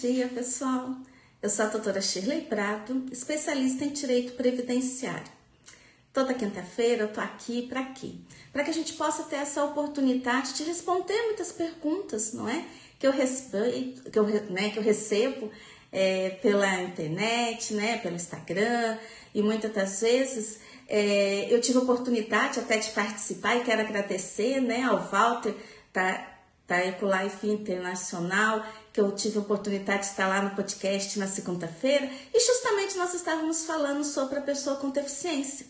dia, pessoal! Eu sou a doutora Shirley Prado, especialista em Direito Previdenciário. Toda quinta-feira eu tô aqui para quê? Para que a gente possa ter essa oportunidade de responder muitas perguntas, não é? Que eu recebo pela internet, né? Pelo Instagram, e muitas das vezes eu tive a oportunidade até de participar e quero agradecer, né, ao Walter da Ecolife Internacional, que eu tive a oportunidade de estar lá no podcast na segunda-feira, e justamente nós estávamos falando sobre a pessoa com deficiência.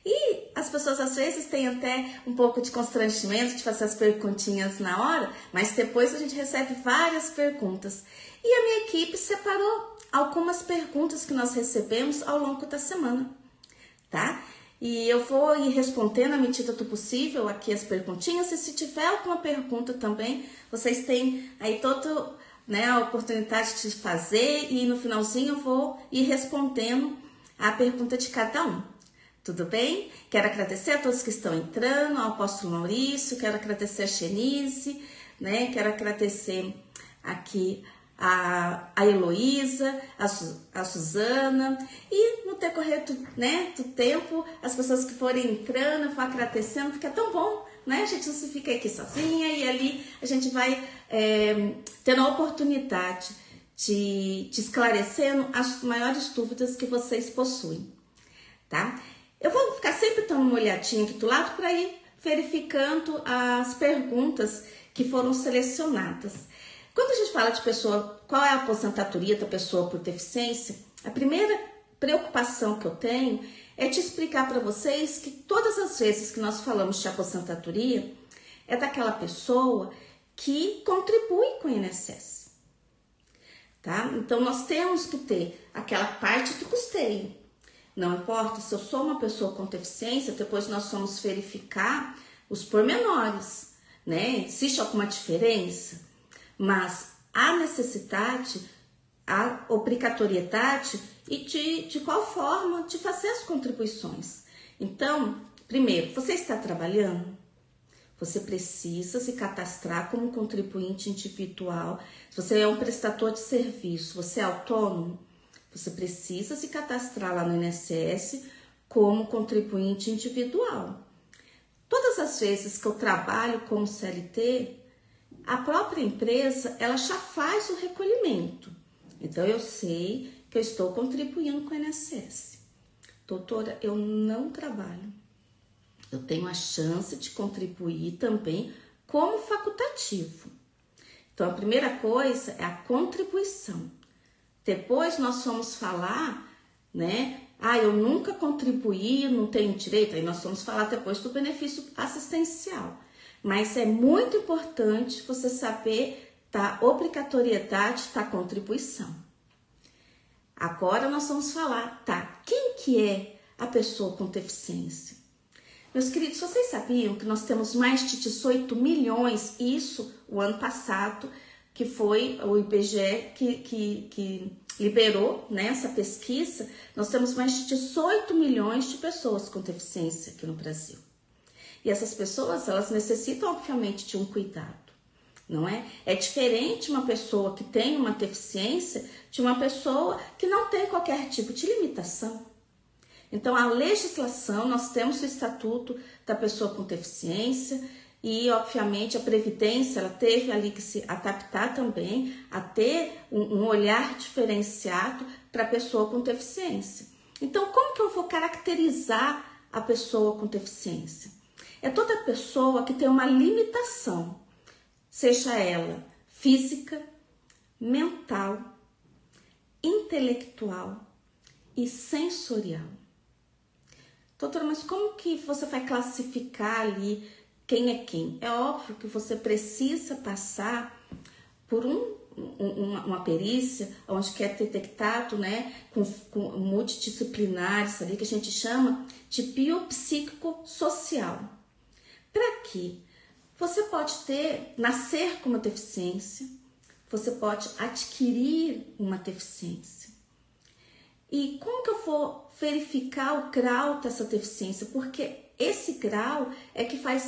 E as pessoas às vezes têm até um pouco de constrangimento de fazer as perguntinhas na hora, mas depois a gente recebe várias perguntas. E a minha equipe separou algumas perguntas que nós recebemos ao longo da semana, tá? E eu vou ir respondendo à medida do possível aqui as perguntinhas, e se tiver alguma pergunta também, vocês têm aí toda, né, a oportunidade de fazer, e no finalzinho eu vou ir respondendo a pergunta de cada um. Tudo bem? Quero agradecer a todos que estão entrando, ao apóstolo Maurício, quero agradecer a Xenise, né? Quero agradecer aqui a Heloísa, a Suzana, e no decorrer do tempo, as pessoas que forem entrando, eu vou agradecendo, porque é tão bom, né? A gente não se fica aqui sozinha, e ali a gente vai tendo a oportunidade de esclarecendo as maiores dúvidas que vocês possuem, tá? Eu vou ficar sempre dando uma olhadinha aqui do lado para ir verificando as perguntas que foram selecionadas. Quando a gente fala de pessoa, qual é a aposentadoria da pessoa por deficiência, a primeira preocupação que eu tenho é te explicar para vocês que todas as vezes que nós falamos de aposentadoria, é daquela pessoa que contribui com o INSS, tá? Então, nós temos que ter aquela parte do custeio. Não importa se eu sou uma pessoa com deficiência, depois nós vamos verificar os pormenores, né? Existe alguma diferença? Mas a necessidade, a obrigatoriedade e de qual forma de fazer as contribuições. Então, primeiro, você está trabalhando? Você precisa se cadastrar como contribuinte individual. Se você é um prestador de serviço, você é autônomo, você precisa se cadastrar lá no INSS como contribuinte individual. Todas as vezes que eu trabalho como CLT, a própria empresa, ela já faz o recolhimento. Então, eu sei que eu estou contribuindo com o INSS. Doutora, eu não trabalho. Eu tenho a chance de contribuir também como facultativo. Então, a primeira coisa é a contribuição. Depois nós vamos falar, né? Eu nunca contribuí, não tenho direito. Aí nós vamos falar depois do benefício assistencial. Mas é muito importante você saber da obrigatoriedade da contribuição. Agora nós vamos falar, tá? Quem que é a pessoa com deficiência? Meus queridos, vocês sabiam que nós temos mais de 18 milhões, isso o ano passado, que foi o IBGE que liberou, né, essa pesquisa. Nós temos mais de 18 milhões de pessoas com deficiência aqui no Brasil. E essas pessoas, elas necessitam, obviamente, de um cuidado, não é? É diferente uma pessoa que tem uma deficiência de uma pessoa que não tem qualquer tipo de limitação. Então, a legislação, nós temos o Estatuto da Pessoa com Deficiência e, obviamente, a Previdência, ela teve ali que se adaptar também a ter um olhar diferenciado para a pessoa com deficiência. Então, como que eu vou caracterizar a pessoa com deficiência? É toda pessoa que tem uma limitação, seja ela física, mental, intelectual e sensorial. Doutora, mas como que você vai classificar ali quem é quem? É óbvio que você precisa passar por uma perícia onde que é detectado, né, com multidisciplinares ali, que a gente chama de biopsicossocial. Para quê? Você pode nascer com uma deficiência, você pode adquirir uma deficiência. E como que eu vou verificar o grau dessa deficiência? Porque esse grau é que vai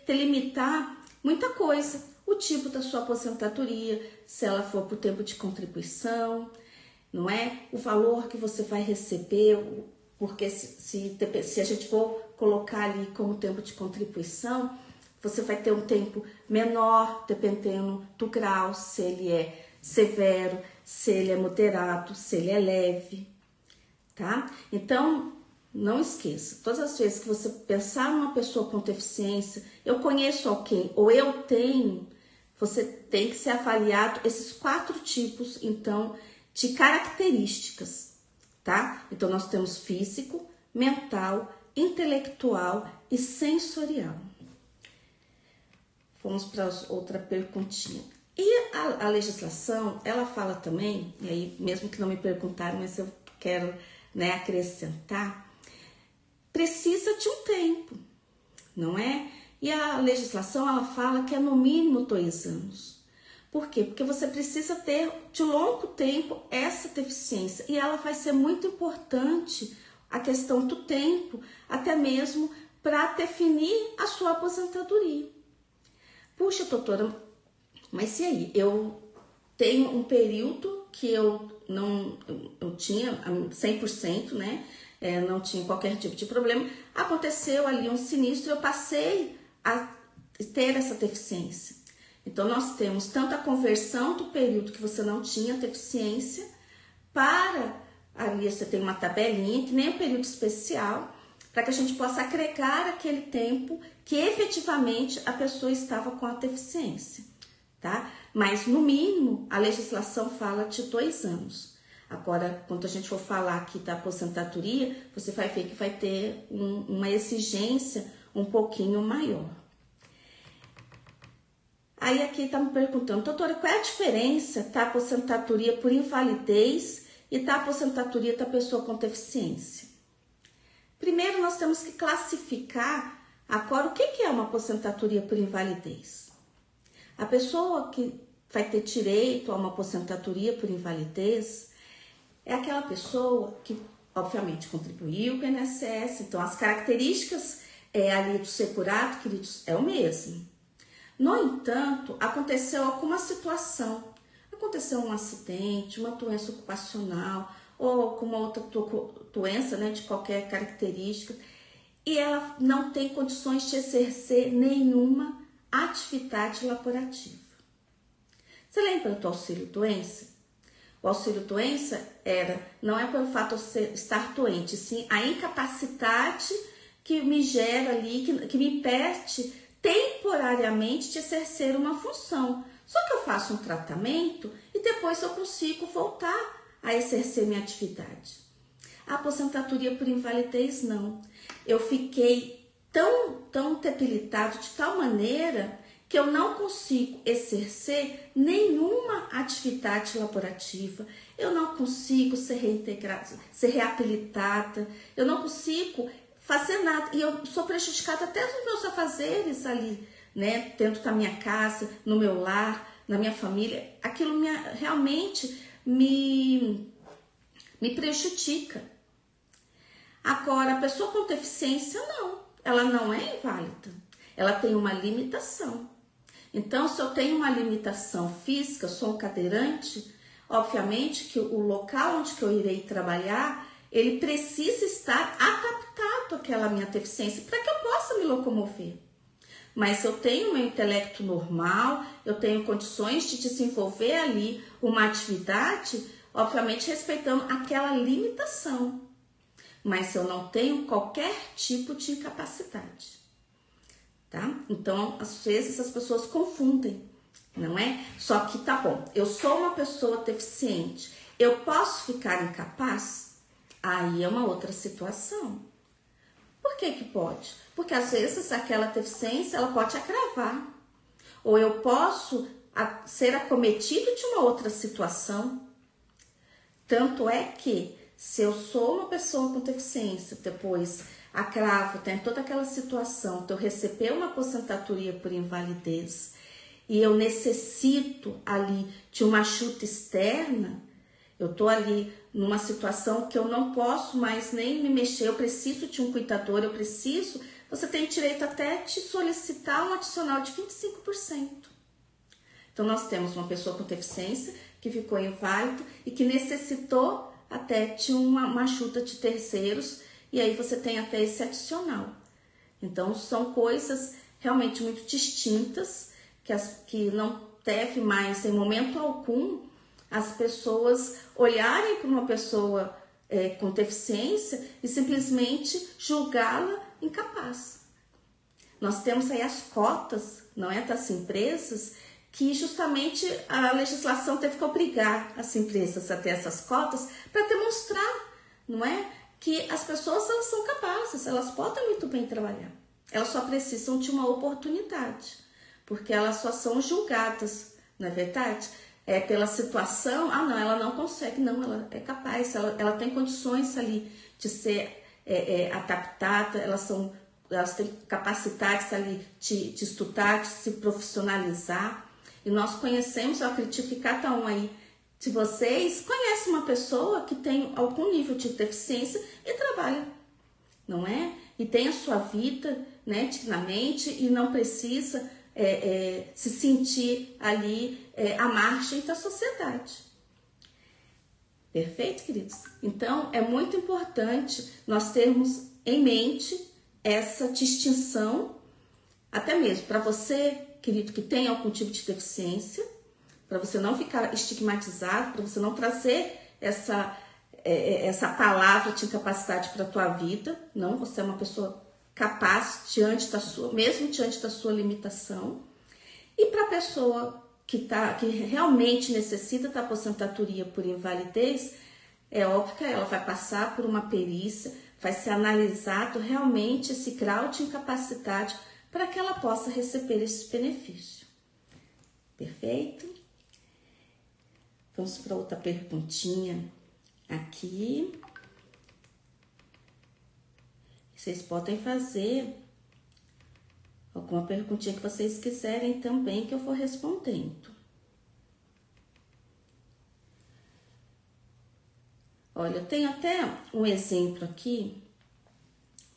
delimitar muita coisa. o tipo da sua aposentadoria, se ela for por tempo de contribuição, não é? O valor que você vai receber, porque se a gente for colocar ali como tempo de contribuição, você vai ter um tempo menor, dependendo do grau, se ele é severo, se ele é moderado, se ele é leve, tá? Então, não esqueça, todas as vezes que você pensar numa pessoa com deficiência, eu conheço alguém ou eu tenho, você tem que ser avaliado esses 4 tipos, então, de características, tá? Então, nós temos físico, mental, intelectual e sensorial. Vamos para outra perguntinha. E a legislação, ela fala também, e aí mesmo que não me perguntaram, mas eu quero, né, acrescentar, precisa de um tempo, não é? E a legislação, ela fala que é no mínimo 2 anos. Por quê? Porque você precisa ter de longo tempo essa deficiência e ela vai ser muito importante, a questão do tempo, até mesmo para definir a sua aposentadoria. Puxa, doutora, mas e aí? Eu tenho um período que eu tinha 100%, né? Não tinha qualquer tipo de problema. Aconteceu ali um sinistro, eu passei a ter essa deficiência. Então, nós temos tanto a conversão do período que você não tinha deficiência para, ali você tem uma tabelinha, que nem um período especial, para que a gente possa agregar aquele tempo que efetivamente a pessoa estava com a deficiência, tá? Mas, no mínimo, a legislação fala de 2 anos. Agora, quando a gente for falar aqui da aposentadoria, você vai ver que vai ter uma exigência um pouquinho maior. Aí aqui está me perguntando, doutora, qual é a diferença da aposentadoria por invalidez e da aposentadoria da pessoa com deficiência? Primeiro, nós temos que classificar agora o que é uma aposentadoria por invalidez. A pessoa que vai ter direito a uma aposentadoria por invalidez é aquela pessoa que, obviamente, contribuiu com o INSS, então as características ali do segurado, queridos, é o mesmo. No entanto, aconteceu alguma situação, aconteceu um acidente, uma doença ocupacional ou alguma outra doença, né, de qualquer característica, e ela não tem condições de exercer nenhuma atividade laborativa. Você lembra do auxílio-doença? O auxílio-doença não é pelo fato de estar doente, sim a incapacidade que me gera ali, que me impede temporariamente de exercer uma função. Só que eu faço um tratamento e depois eu consigo voltar a exercer minha atividade. A aposentadoria por invalidez, não. Eu fiquei tão debilitado de tal maneira que eu não consigo exercer nenhuma atividade laborativa, eu não consigo ser reintegrada, ser reabilitada, eu não consigo fazer nada, e eu sou prejudicada até nos meus afazeres ali, né, dentro da minha casa, no meu lar, na minha família, aquilo realmente me prejudica. Agora, a pessoa com deficiência, não, ela não é inválida, ela tem uma limitação. Então, se eu tenho uma limitação física, sou um cadeirante, obviamente que o local onde que eu irei trabalhar, ele precisa estar adaptado àquela minha deficiência para que eu possa me locomover. Mas eu tenho meu intelecto normal, eu tenho condições de desenvolver ali uma atividade, obviamente respeitando aquela limitação. Mas eu não tenho qualquer tipo de incapacidade. Tá? Então, às vezes as pessoas confundem, não é? Só que tá bom, eu sou uma pessoa deficiente, eu posso ficar incapaz? Aí é uma outra situação. Por que que pode? Porque às vezes aquela deficiência, ela pode agravar. Ou eu posso ser acometido de uma outra situação. Tanto é que, se eu sou uma pessoa com deficiência, depois agravo, tem toda aquela situação de eu receber uma aposentadoria por invalidez e eu necessito ali de uma ajuda externa, eu tô ali numa situação que eu não posso mais nem me mexer, eu preciso de um cuidador, você tem direito até de solicitar um adicional de 25%. Então, nós temos uma pessoa com deficiência que ficou inválido e que necessitou até de uma ajuda de terceiros, e aí você tem até esse adicional. Então, são coisas realmente muito distintas, que não deve mais, em momento algum, as pessoas olharem para uma pessoa com deficiência e simplesmente julgá-la incapaz. Nós temos aí as cotas, não é, das empresas, que justamente a legislação teve que obrigar as empresas a ter essas cotas para demonstrar, não é, que as pessoas elas são capazes, elas podem muito bem trabalhar. Elas só precisam de uma oportunidade, porque elas só são julgadas, não é verdade? Pela situação, não, ela não consegue, não, ela é capaz, ela tem condições ali de ser adaptada, elas têm capacidades ali de estudar, de se profissionalizar. E nós conhecemos, eu acredito que cada um aí de vocês conhece uma pessoa que tem algum nível de deficiência e trabalha, não é? E tem a sua vida, né, dignamente, e não precisa se sentir ali à margem da sociedade. Perfeito, queridos? Então, é muito importante nós termos em mente essa distinção, até mesmo para você, querido, que tem algum tipo de deficiência, para você não ficar estigmatizado, para você não trazer essa palavra de incapacidade para a tua vida. Não, você é uma pessoa capaz mesmo diante da sua limitação. E para a pessoa que realmente necessita da aposentadoria por invalidez, é óbvio que ela vai passar por uma perícia, vai ser analisado realmente esse grau de incapacidade para que ela possa receber esse benefício. Perfeito? Vamos para outra perguntinha aqui. Vocês podem fazer alguma perguntinha que vocês quiserem também, que eu vou respondendo. Olha, eu tenho até um exemplo aqui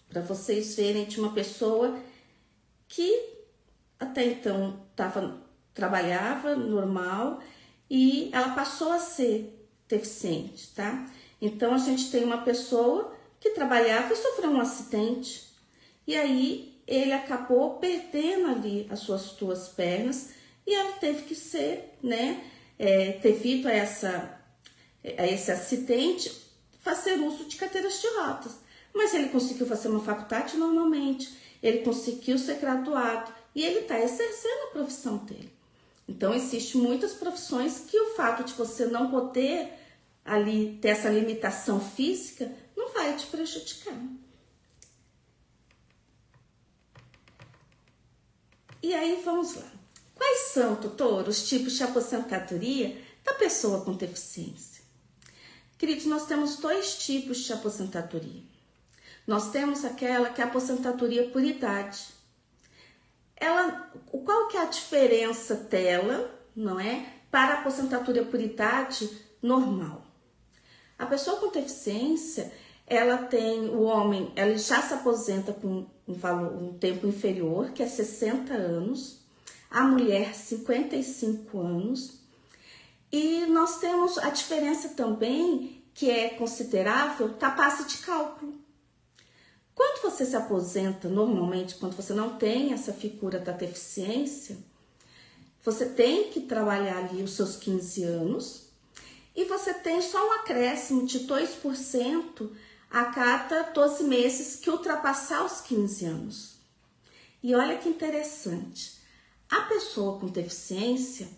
para vocês verem de uma pessoa que até então trabalhava normal e ela passou a ser deficiente, tá? Então, a gente tem uma pessoa que trabalhava e sofreu um acidente. E aí, ele acabou perdendo ali as suas duas pernas e ela teve que ser, né, devido a esse acidente, fazer uso de cadeiras de rodas. Mas ele conseguiu fazer uma faculdade normalmente, ele conseguiu ser graduado e ele está exercendo a profissão dele. Então, existem muitas profissões que o fato de você não poder ali ter essa limitação física não vai te prejudicar. E aí, vamos lá. Quais são, tutor, os tipos de aposentadoria da pessoa com deficiência? Queridos, nós temos dois tipos de aposentadoria. Nós temos aquela que é a aposentadoria por idade. Qual que é a diferença dela, não é, para a aposentadoria por idade normal? A pessoa com deficiência, o homem, ele já se aposenta com um tempo inferior, que é 60 anos, a mulher 55 anos, e nós temos a diferença também, que é considerável, da base de cálculo. Quando você se aposenta, normalmente, quando você não tem essa figura da deficiência, você tem que trabalhar ali os seus 15 anos e você tem só um acréscimo de 2% a cada 12 meses que ultrapassar os 15 anos. E olha que interessante, a pessoa com deficiência,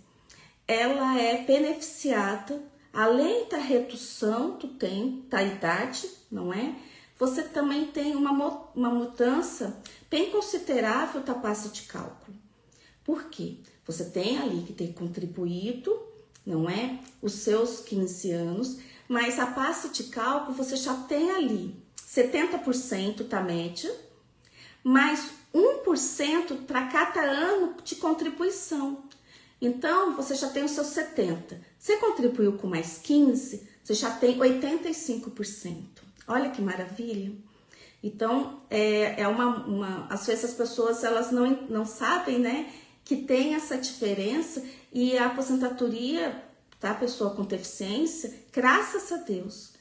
ela é beneficiada, além da redução do tempo, da idade, não é? Você também tem uma mudança bem considerável da base de cálculo. Por quê? Você tem ali que ter contribuído, não é? Os seus 15 anos, mas a base de cálculo você já tem ali 70% da média, mais 1% para cada ano de contribuição. Então, você já tem os seus 70%. Você contribuiu com mais 15%, você já tem 85%. Olha que maravilha. Então, às vezes as pessoas elas não sabem, né? que tem essa diferença e a aposentadoria da pessoa com deficiência, graças a Deus,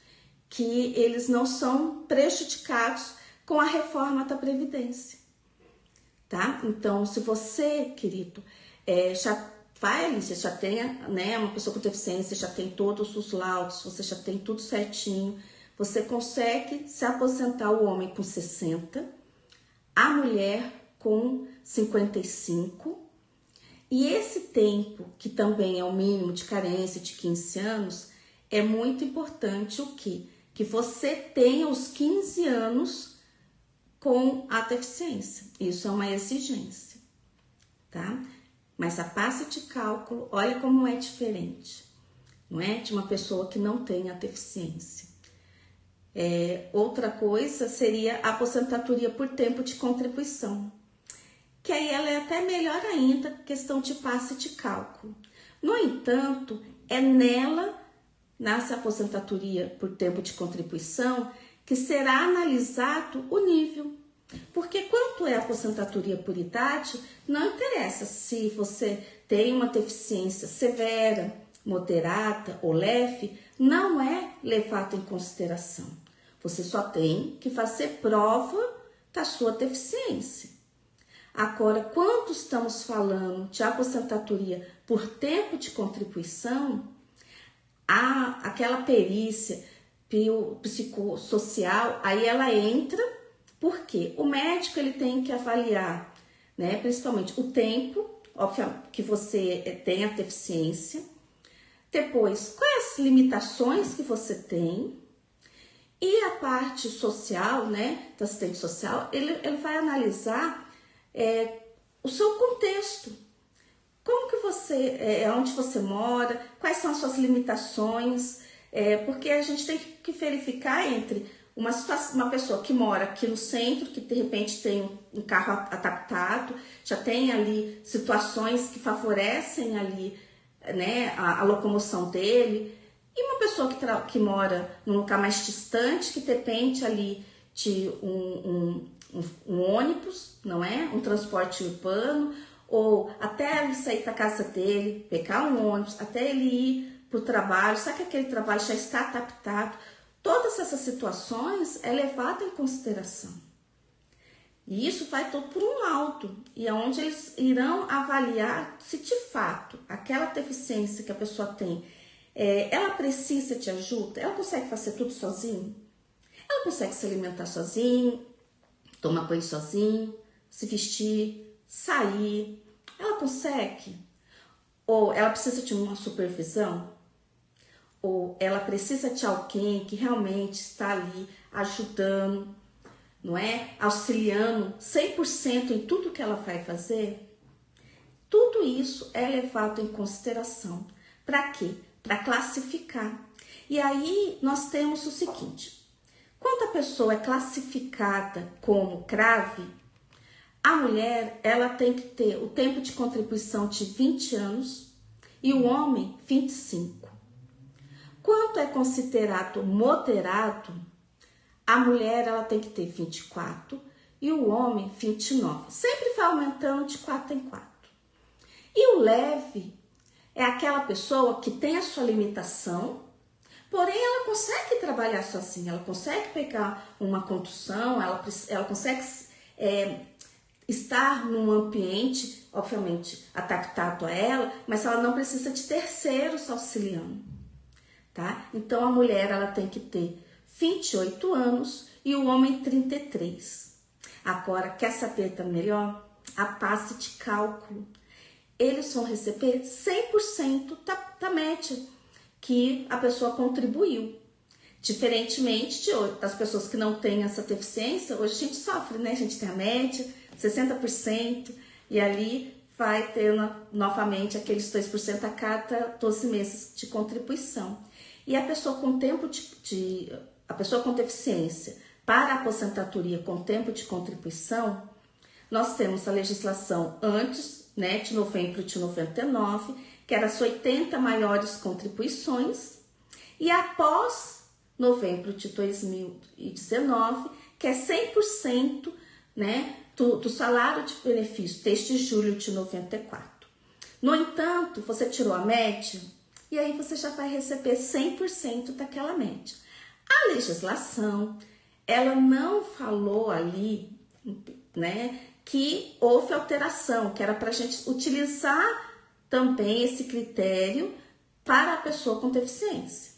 que eles não são prejudicados com a reforma da Previdência, tá? Então, se você, querido, você já tem, né, uma pessoa com deficiência, já tem todos os laudos, você já tem tudo certinho, você consegue se aposentar, o homem com 60, a mulher com 55, e esse tempo, que também é o mínimo de carência de 15 anos, é muito importante o quê? Que você tenha os 15 anos com a deficiência. Isso é uma exigência, tá? Mas a passe de cálculo, olha como é diferente, não é? De uma pessoa que não tem a deficiência. Outra coisa seria a aposentadoria por tempo de contribuição, que aí ela é até melhor ainda, questão de passe de cálculo. No entanto, é nessa aposentadoria por tempo de contribuição, que será analisado o nível. Porque quanto é a aposentadoria por idade, não interessa se você tem uma deficiência severa, moderada ou leve, não é levado em consideração. Você só tem que fazer prova da sua deficiência. Agora, quando estamos falando de aposentadoria por tempo de contribuição, aquela perícia psicossocial, aí ela entra, porque o médico ele tem que avaliar, né, principalmente o tempo, óbvio, que você tem a deficiência, depois quais as limitações que você tem, e a parte social, né, da assistente social, ele vai analisar o seu contexto. Como que você, onde você mora, quais são as suas limitações, porque a gente tem que verificar entre uma pessoa que mora aqui no centro, que de repente tem um carro adaptado, já tem ali situações que favorecem ali, né, a locomoção dele, e uma pessoa que mora num lugar mais distante, que depende ali de um ônibus, não é? Um transporte urbano, ou até ele sair da casa dele, pegar um ônibus, até ele ir para o trabalho, sabe que aquele trabalho já está adaptado. Todas essas situações é levado em consideração. E isso vai todo por um laudo, e é onde eles irão avaliar se de fato aquela deficiência que a pessoa tem, ela precisa de ajuda, ela consegue fazer tudo sozinho? Ela consegue se alimentar sozinho, tomar banho sozinho, se vestir, sair, ela consegue? Ou ela precisa de uma supervisão? Ou ela precisa de alguém que realmente está ali ajudando, não é? Auxiliando 100% em tudo que ela vai fazer? Tudo isso é levado em consideração. Para quê? Para classificar. E aí nós temos o seguinte: quando a pessoa é classificada como grave, a mulher ela tem que ter o tempo de contribuição de 20 anos e o homem 25. Quando é considerado moderado, a mulher ela tem que ter 24 e o homem 29. Sempre vai aumentando de 4 em 4. E o leve é aquela pessoa que tem a sua limitação, porém ela consegue trabalhar sozinha, ela consegue pegar uma condução, ela consegue estar num ambiente, obviamente, adaptado a ela, mas ela não precisa de terceiros auxiliando, tá? Então a mulher ela tem que ter 28 anos e o homem 33. Agora, quer saber da melhor? A passe de cálculo. Eles vão receber 100% da média que a pessoa contribuiu. Diferentemente das pessoas que não têm essa deficiência, hoje a gente sofre, né? A gente tem a média, 60%, e ali vai ter novamente aqueles 2% a cada 12 meses de contribuição. E a pessoa com a pessoa com deficiência para a aposentadoria com tempo de contribuição, nós temos a legislação antes, né, de novembro de 99, que era as 80 maiores contribuições, e após novembro de 2019, que é 100%, né, do salário de benefício desde julho de 94. No entanto, você tirou a média e aí você já vai receber 100% daquela média. A legislação, ela não falou ali, né, que houve alteração, que era para a gente utilizar também esse critério para a pessoa com deficiência.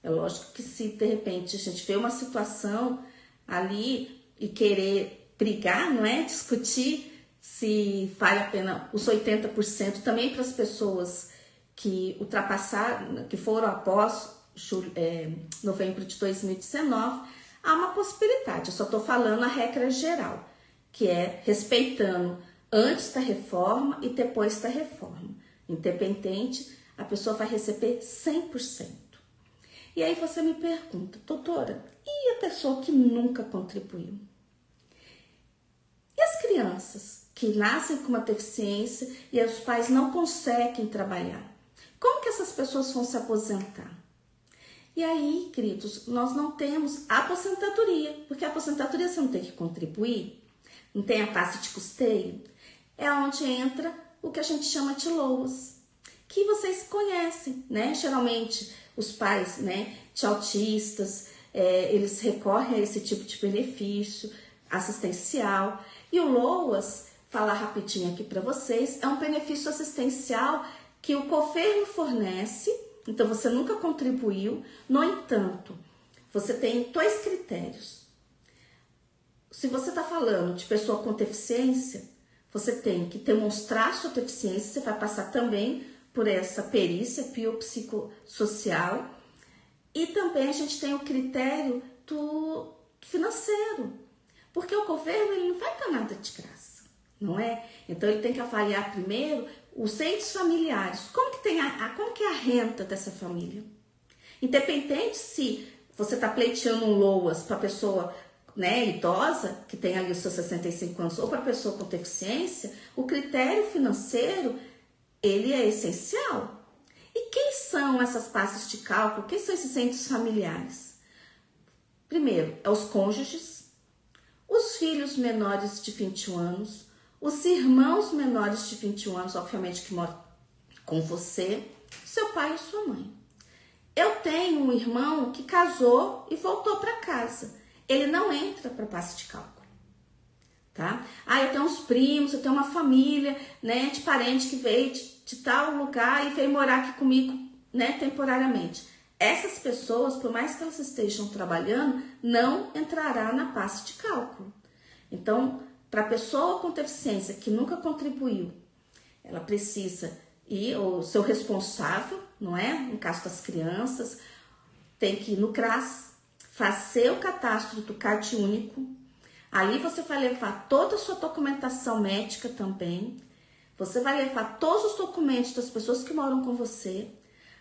É lógico que se de repente a gente vê uma situação ali e querer brigar, não é? Discutir se vale a pena os 80% também para as pessoas que ultrapassaram, que foram após novembro de 2019, há uma possibilidade. Eu só estou falando a regra geral, que é respeitando antes da reforma e depois da reforma. Independente, a pessoa vai receber 100%. E aí você me pergunta, doutora, e a pessoa que nunca contribuiu? E as crianças que nascem com uma deficiência e os pais não conseguem trabalhar? Como que essas pessoas vão se aposentar? E aí, queridos, nós não temos aposentadoria, porque a aposentadoria você não tem que contribuir, não tem a taxa de custeio, é onde entra o que a gente chama de LOAS, que vocês conhecem, né? Geralmente os pais, né, de autistas, eles recorrem a esse tipo de benefício assistencial. E o LOAS, falar rapidinho aqui para vocês, é um benefício assistencial que o governo fornece. Então, você nunca contribuiu. No entanto, você tem 2 critérios. Se você está falando de pessoa com deficiência, você tem que demonstrar sua deficiência. Você vai passar também por essa perícia biopsicossocial. E também a gente tem o critério do financeiro. Porque o governo ele não vai dar nada de graça, não é? Então, ele tem que avaliar primeiro os entes familiares, como que é a renda dessa família. Independente se você está pleiteando um LOAS para a pessoa, né, idosa, que tem ali os seus 65 anos, ou para a pessoa com deficiência, o critério financeiro, ele é essencial. E quem são essas bases de cálculo? Quem são esses entes familiares? Primeiro, é os cônjuges, os filhos menores de 21 anos, os irmãos menores de 21 anos, obviamente que moram com você, seu pai e sua mãe. Eu tenho um irmão que casou e voltou para casa. Ele não entra para a base de cálculo, tá? Eu tenho uns primos, eu tenho uma família, né, de parente que veio de tal lugar e veio morar aqui comigo, né, temporariamente. Essas pessoas, por mais que elas estejam trabalhando, não entrará na base de cálculo. Então, para a pessoa com deficiência que nunca contribuiu, ela precisa ir, o seu responsável, não é? No caso das crianças, tem que ir no CRAS, fazer o cadastro do CAD único. Ali você vai levar toda a sua documentação médica também. Você vai levar todos os documentos das pessoas que moram com você,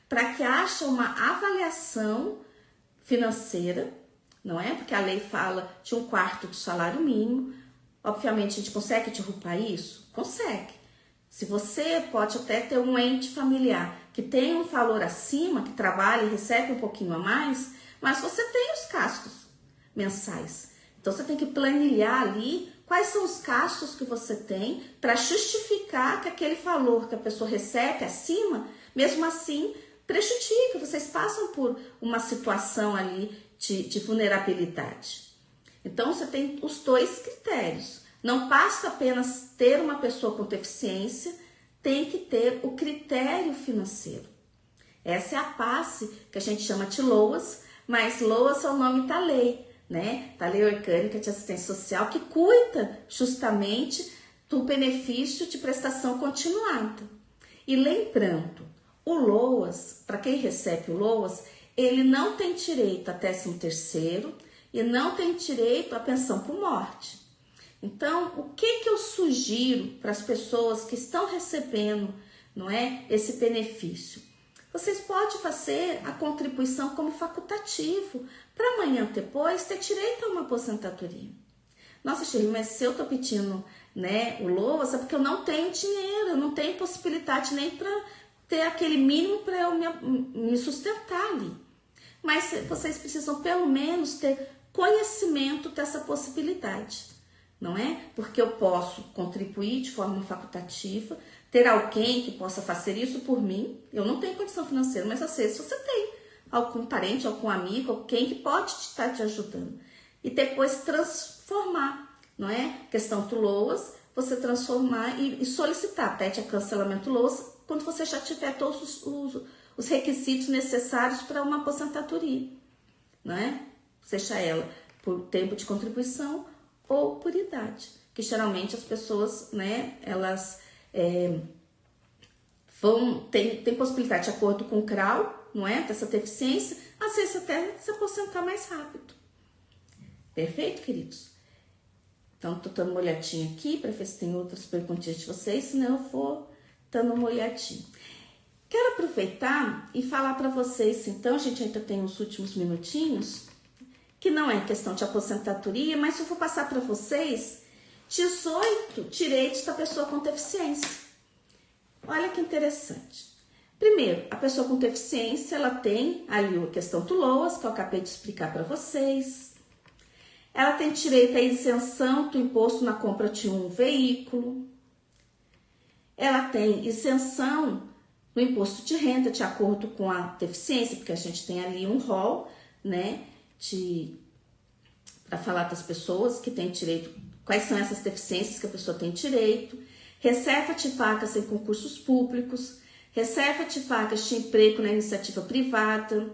para que haja uma avaliação financeira, não é? Porque a lei fala de 1/4 do salário mínimo. Obviamente, a gente consegue derrubar isso? Consegue. Se você pode até ter um ente familiar que tem um valor acima, que trabalha e recebe um pouquinho a mais, mas você tem os gastos mensais. Então, você tem que planilhar ali quais são os gastos que você tem para justificar que aquele valor que a pessoa recebe acima, mesmo assim, prejudica. Vocês passam por uma situação ali de vulnerabilidade. Então, você tem os 2 critérios. Não basta apenas ter uma pessoa com deficiência, tem que ter o critério financeiro. Essa é a base que a gente chama de LOAS, mas LOAS é o nome da lei, né? Da Lei Orgânica de Assistência Social, que cuida justamente do benefício de prestação continuada. E lembrando, o LOAS, para quem recebe o LOAS, ele não tem direito a 13º, e não tem direito à pensão por morte. Então, o que eu sugiro para as pessoas que estão recebendo, não é, esse benefício? Vocês podem fazer a contribuição como facultativo, para amanhã depois ter direito a uma aposentadoria. Nossa, Shirley, mas se eu estou pedindo, né, o LOAS, é porque eu não tenho dinheiro, eu não tenho possibilidade nem para ter aquele mínimo para eu me sustentar ali. Mas vocês precisam pelo menos ter conhecimento dessa possibilidade. não é? Porque eu posso contribuir de forma facultativa, ter alguém que possa fazer isso por mim. Eu não tenho condição financeira, mas às vezes você tem algum parente, algum amigo, alguém que pode estar te ajudando. E depois transformar, não é? Questão do LOAS, você transformar e solicitar, pede a cancelamento LOAS quando você já tiver todos os requisitos necessários para uma aposentadoria, não é? Seja ela por tempo de contribuição ou por idade, que geralmente as pessoas, né, elas tem possibilidade, de acordo com o CRAU, não é, dessa deficiência, às vezes até se aposentar mais rápido. Perfeito, queridos? Então, tô dando uma olhadinha aqui para ver se tem outras perguntinhas de vocês, senão eu vou dando uma olhadinha. Quero aproveitar e falar para vocês, então, a gente ainda tem os últimos minutinhos, que não é questão de aposentadoria, mas eu vou passar para vocês 18 direitos da pessoa com deficiência. Olha que interessante. Primeiro, a pessoa com deficiência, ela tem ali a questão do LOAS, que eu acabei de explicar para vocês. Ela tem direito à isenção do imposto na compra de um veículo. Ela tem isenção no imposto de renda, de acordo com a deficiência, porque a gente tem ali um rol, né, para falar das pessoas que têm direito, quais são essas deficiências que a pessoa tem direito. Reserva de vagas em concursos públicos, reserva de vagas de emprego na iniciativa privada,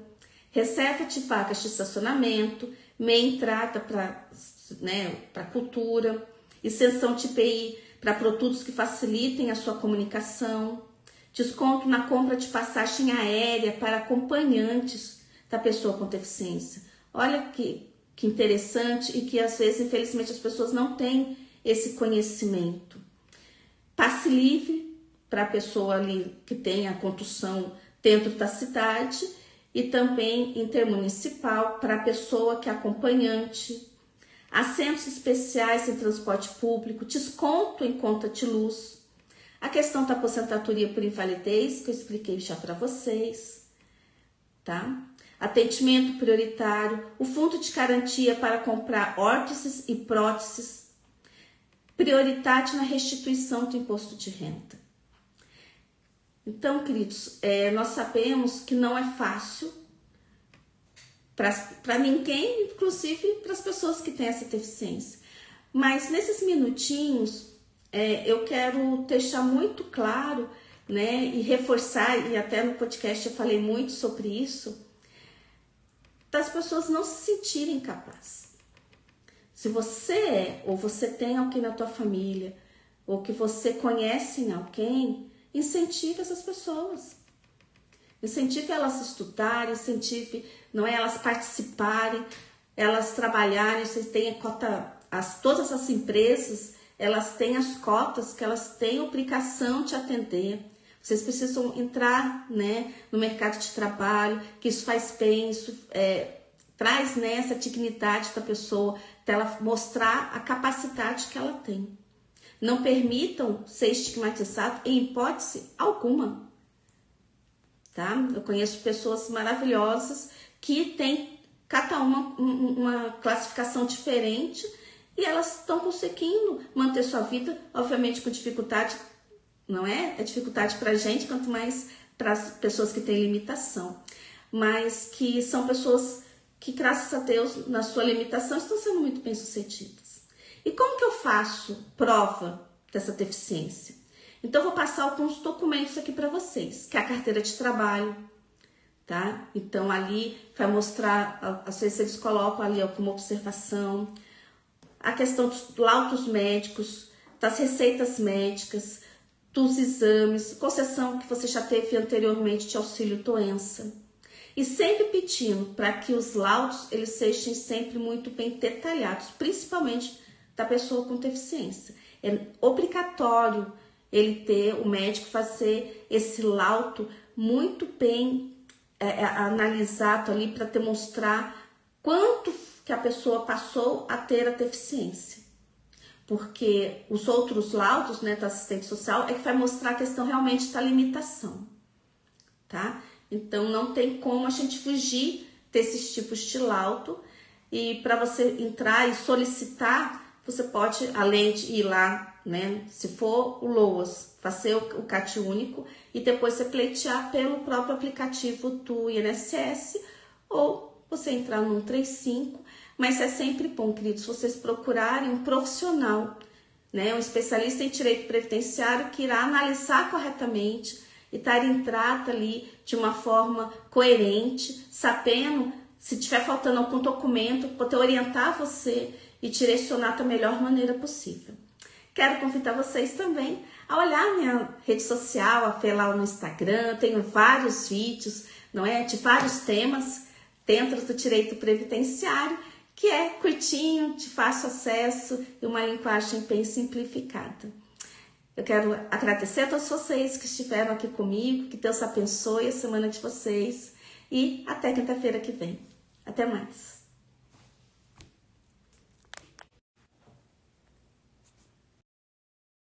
reserva de vagas de estacionamento, meia entrada para cultura, isenção de IPI para produtos que facilitem a sua comunicação, desconto na compra de passagem aérea para acompanhantes da pessoa com deficiência. Olha que interessante e que às vezes, infelizmente, as pessoas não têm esse conhecimento. Passe livre para a pessoa ali que tem a condução dentro da cidade e também intermunicipal para a pessoa que é acompanhante. Assentos especiais em transporte público, desconto em conta de luz. A questão da aposentadoria por invalidez, que eu expliquei já para vocês, tá? Atendimento prioritário, o fundo de garantia para comprar órteses e próteses, prioridade na restituição do imposto de renda. Então, queridos, nós sabemos que não é fácil para ninguém, inclusive para as pessoas que têm essa deficiência. Mas nesses minutinhos, eu quero deixar muito claro, né, e reforçar, e até no podcast eu falei muito sobre isso, das pessoas não se sentirem capazes. Se você ou você tem alguém na tua família, ou que você conhece em alguém, incentive essas pessoas. Incentive elas a estudarem, incentive, não é, elas participarem, elas trabalharem. Vocês têm a cota, todas as empresas, elas têm as cotas que elas têm obrigação de atender. Vocês precisam entrar, né, no mercado de trabalho, que isso faz bem, isso traz, né, essa dignidade da pessoa, dela mostrar a capacidade que ela tem. Não permitam ser estigmatizado em hipótese alguma, tá? Eu conheço pessoas maravilhosas que têm cada uma classificação diferente e elas estão conseguindo manter sua vida, obviamente com dificuldade, não é? É dificuldade para a gente, quanto mais para as pessoas que têm limitação, mas que são pessoas que, graças a Deus, na sua limitação, estão sendo muito bem-sucedidas. E como que eu faço prova dessa deficiência? Então, eu vou passar alguns documentos aqui para vocês, que é a carteira de trabalho, tá? Então, ali vai mostrar, às vezes eles colocam ali alguma observação, a questão dos laudos médicos, das receitas médicas, dos exames, concessão que você já teve anteriormente de auxílio-doença. E sempre pedindo para que os laudos eles sejam sempre muito bem detalhados, principalmente da pessoa com deficiência. É obrigatório ele ter, o médico fazer esse laudo muito bem analisado ali para demonstrar quanto que a pessoa passou a ter a deficiência. Porque os outros laudos, né, do assistente social é que vai mostrar a questão realmente da limitação, tá? Então não tem como a gente fugir desses tipos de laudo e para você entrar e solicitar você pode, além de ir lá, né, se for o LOAS, fazer o CAT único e depois você pleitear pelo próprio aplicativo do INSS ou você entrar no 135, mas é sempre bom, queridos, vocês procurarem um profissional, né, um especialista em direito previdenciário que irá analisar corretamente e estar em trata ali de uma forma coerente, sabendo se tiver faltando algum documento, poder orientar você e direcionar da melhor maneira possível. Quero convidar vocês também a olhar minha rede social, a Fê lá no Instagram, tenho vários vídeos, não é, de vários temas dentro do direito previdenciário, que é curtinho, de fácil acesso e uma linguagem bem simplificada. Eu quero agradecer a todos vocês que estiveram aqui comigo, que Deus abençoe a semana de vocês e até quinta-feira que vem. Até mais!